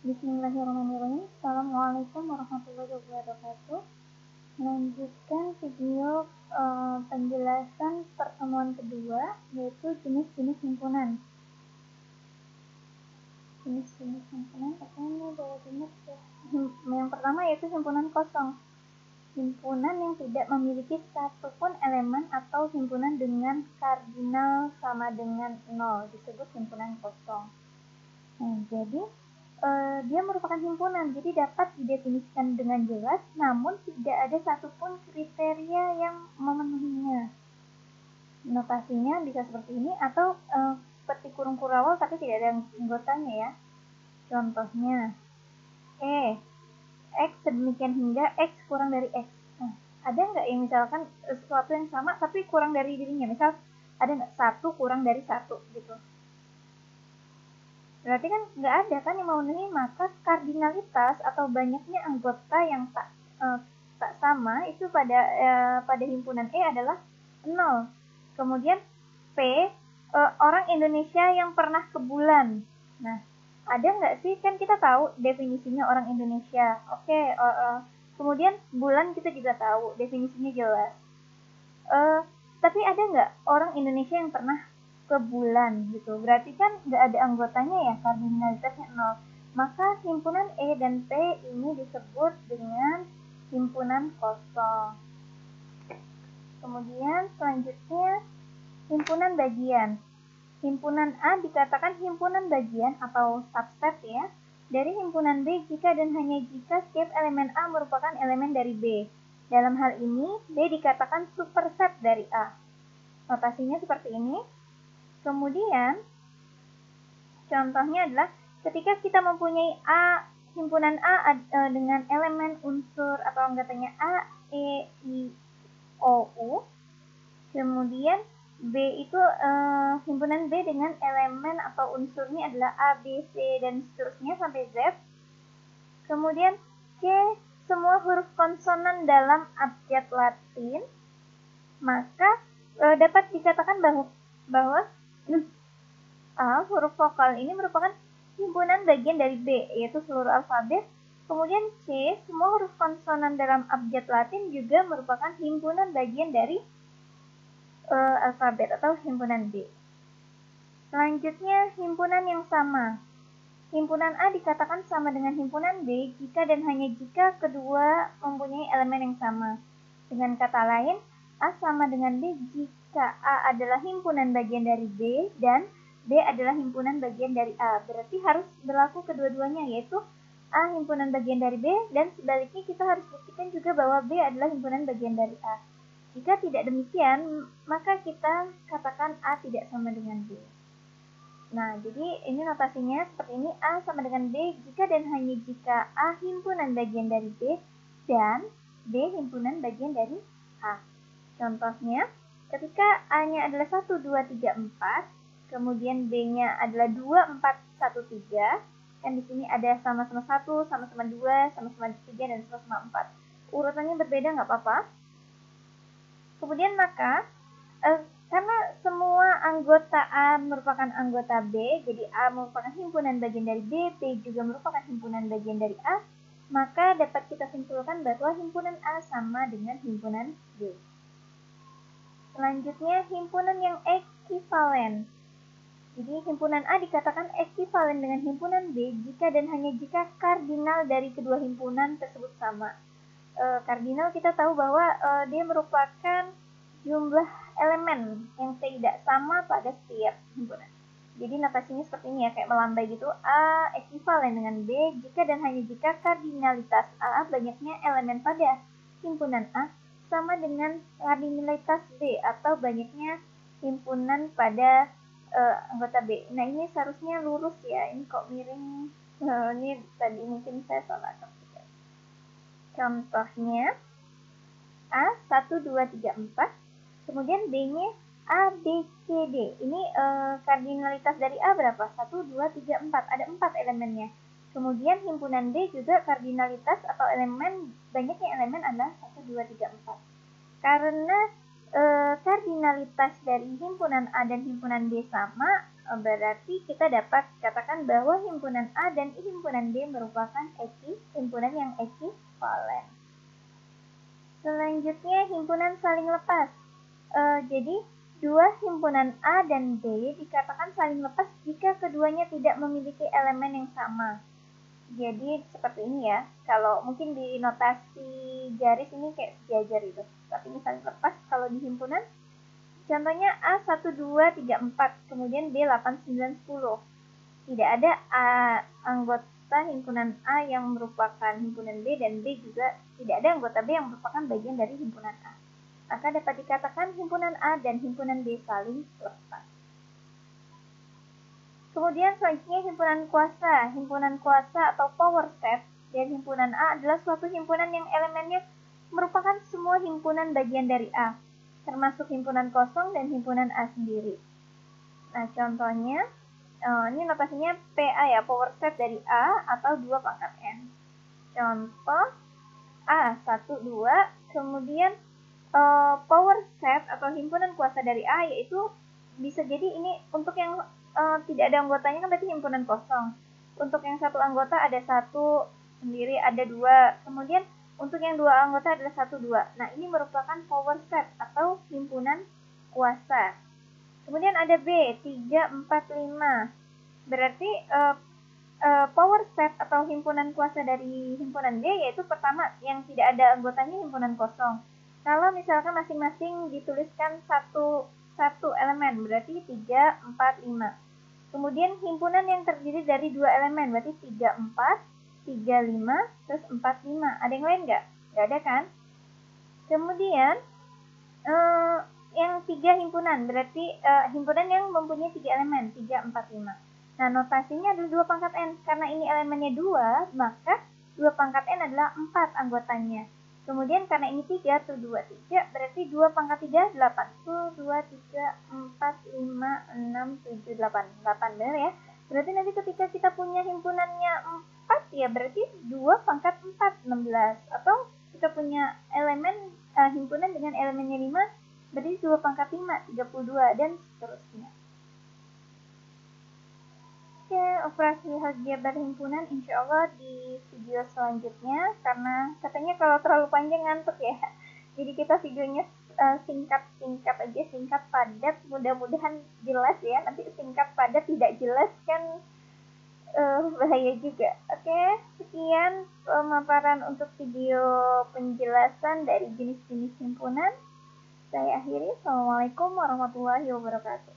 Bismillahirrahmanirrahim. Assalamualaikum warahmatullahi wabarakatuh. Melanjutkan video penjelasan pertemuan kedua, yaitu jenis-jenis himpunan. Jenis-jenis himpunan, yang pertama yaitu himpunan kosong. Himpunan yang tidak memiliki satupun elemen atau himpunan dengan kardinal sama dengan 0 disebut himpunan kosong. Nah, jadi dia merupakan himpunan, jadi dapat didefinisikan dengan jelas, namun tidak ada satupun kriteria yang memenuhinya. Notasinya bisa seperti ini, atau seperti kurung kurawal tapi tidak ada anggotanya ya. Contohnya, X sedemikian hingga X kurang dari X. Nah, ada nggak yang misalkan sesuatu yang sama tapi kurang dari dirinya? Misal, ada nggak 1 kurang dari 1 gitu? Berarti kan nggak ada kan yang memenuhi, maka kardinalitas atau banyaknya anggota yang tak sama itu pada himpunan E adalah 0. Kemudian P, orang Indonesia yang pernah ke bulan. Nah, ada nggak sih? Kan kita tahu definisinya orang Indonesia. Oke, kemudian bulan kita juga tahu definisinya jelas. Tapi ada nggak orang Indonesia yang pernah ke bulan gitu? Berarti kan nggak ada anggotanya ya, kardinalitasnya 0. Maka himpunan E dan P ini disebut dengan himpunan kosong. Kemudian selanjutnya himpunan bagian. Himpunan A dikatakan himpunan bagian atau subset ya dari himpunan B jika dan hanya jika setiap elemen A merupakan elemen dari B. Dalam hal ini B dikatakan superset dari A. Notasinya seperti ini. Kemudian contohnya adalah ketika kita mempunyai himpunan A dengan elemen unsur atau anggotanya A, E, I, O, U. Kemudian B itu himpunan B dengan elemen atau unsurnya adalah A, B, C, dan seterusnya sampai Z. Kemudian C, semua huruf konsonan dalam abjad Latin. Maka dapat dikatakan bahwa A, huruf vokal ini merupakan himpunan bagian dari B, yaitu seluruh alfabet. Kemudian C, semua huruf konsonan dalam abjad Latin juga merupakan himpunan bagian dari alfabet atau himpunan B. Selanjutnya, himpunan yang sama. Himpunan A dikatakan sama dengan himpunan B jika dan hanya jika kedua mempunyai elemen yang sama. Dengan kata lain, A sama dengan B jika A adalah himpunan bagian dari B dan B adalah himpunan bagian dari A. Berarti harus berlaku kedua-duanya, yaitu A himpunan bagian dari B, dan sebaliknya kita harus buktikan juga bahwa B adalah himpunan bagian dari A. Jika tidak demikian, maka kita katakan A tidak sama dengan B. Nah, jadi ini notasinya seperti ini. A sama dengan B jika dan hanya jika A himpunan bagian dari B dan B himpunan bagian dari A. Contohnya, ketika A-nya adalah 1, 2, 3, 4, kemudian B-nya adalah 2, 4, 1, 3, kan di sini ada sama-sama 1, sama-sama 2, sama-sama 3, dan sama-sama 4. Urutannya berbeda nggak apa-apa. Kemudian maka, karena semua anggota A merupakan anggota B, jadi A merupakan himpunan bagian dari B, B juga merupakan himpunan bagian dari A, maka dapat kita simpulkan bahwa himpunan A sama dengan himpunan B. Selanjutnya, himpunan yang ekivalen. Jadi, himpunan A dikatakan ekivalen dengan himpunan B jika dan hanya jika kardinal dari kedua himpunan tersebut sama. Kardinal kita tahu bahwa dia merupakan jumlah elemen yang tidak sama pada setiap himpunan. Jadi notasinya seperti ini ya, kayak melambai gitu. A ekivalen dengan B jika dan hanya jika kardinalitas A banyaknya elemen pada himpunan A sama dengan kardinalitas B atau banyaknya himpunan pada anggota B. Nah, ini seharusnya lurus ya, ini kok miring. Ini tadi mungkin saya salah. Contohnya A 1, 2, 3, 4, kemudian B-nya A, B, C, D. Ini kardinalitas dari A berapa? 1, 2, 3, 4. Ada 4 elemennya. Kemudian himpunan B juga kardinalitas atau elemen, banyaknya elemen adalah 1, 2, 3, 4. Karena kardinalitas dari himpunan A dan himpunan B sama, Berarti kita dapat katakan bahwa himpunan A dan himpunan D merupakan himpunan yang ekivalen. Selanjutnya himpunan saling lepas. Jadi dua himpunan A dan D dikatakan saling lepas jika keduanya tidak memiliki elemen yang sama. Jadi seperti ini ya. Kalau mungkin di notasi garis ini kayak sejajar itu. Tapi ini saling lepas kalau di himpunan. Contohnya A 1, 2, 3, 4, kemudian B 8, 9, 10. Tidak ada anggota himpunan A yang merupakan himpunan B dan B juga tidak ada anggota B yang merupakan bagian dari himpunan A. Maka dapat dikatakan himpunan A dan himpunan B saling lepas. Kemudian selanjutnya himpunan kuasa. Himpunan kuasa atau power set dari himpunan A adalah suatu himpunan yang elemennya merupakan semua himpunan bagian dari A, termasuk himpunan kosong dan himpunan A sendiri. Nah, contohnya, ini notasinya PA ya, power set dari A atau 2 pangkat N. Contoh, A, 1, 2, kemudian power set atau himpunan kuasa dari A, yaitu bisa jadi ini untuk yang tidak ada anggotanya kan berarti himpunan kosong. Untuk yang satu anggota ada 1 sendiri, ada 2, kemudian untuk yang 2 anggota adalah 1, 2. Nah, ini merupakan power set atau himpunan kuasa. Kemudian ada B, 3, 4, 5. Berarti power set atau himpunan kuasa dari himpunan D yaitu pertama yang tidak ada anggotanya himpunan kosong. Kalau misalkan masing-masing dituliskan satu elemen, berarti 3, 4, 5. Kemudian himpunan yang terdiri dari 2 elemen, berarti 3, 4, 3, 5, terus 4, 5. Ada yang lain nggak? Nggak ada kan? Kemudian, yang 3 himpunan, berarti himpunan yang mempunyai 3 elemen, 3, 4, 5. Nah, notasinya adalah 2 pangkat N. Karena ini elemennya 2, maka 2 pangkat N adalah 4 anggotanya. Kemudian karena ini 3, 1, 2, 3, berarti 2 pangkat 3, 8. 1, 2, 3, 4, 5, 6, 7, 8. 8 benar ya? Berarti nanti ketika kita punya himpunannya 4, ya berarti 2 pangkat 4, 16. Atau kita punya elemen himpunan dengan elemennya 5, berarti 2 pangkat 5, 32, dan seterusnya. Oke, operasi aljabar himpunan insya Allah di video selanjutnya, karena katanya kalau terlalu panjang ngantuk ya. Jadi kita videonya singkat aja, singkat padat, mudah-mudahan jelas ya. Nanti singkat padat tidak jelas kan bahaya juga. Oke, sekian pemaparan untuk video penjelasan dari jenis-jenis himpunan. Saya akhiri. Assalamualaikum warahmatullahi wabarakatuh.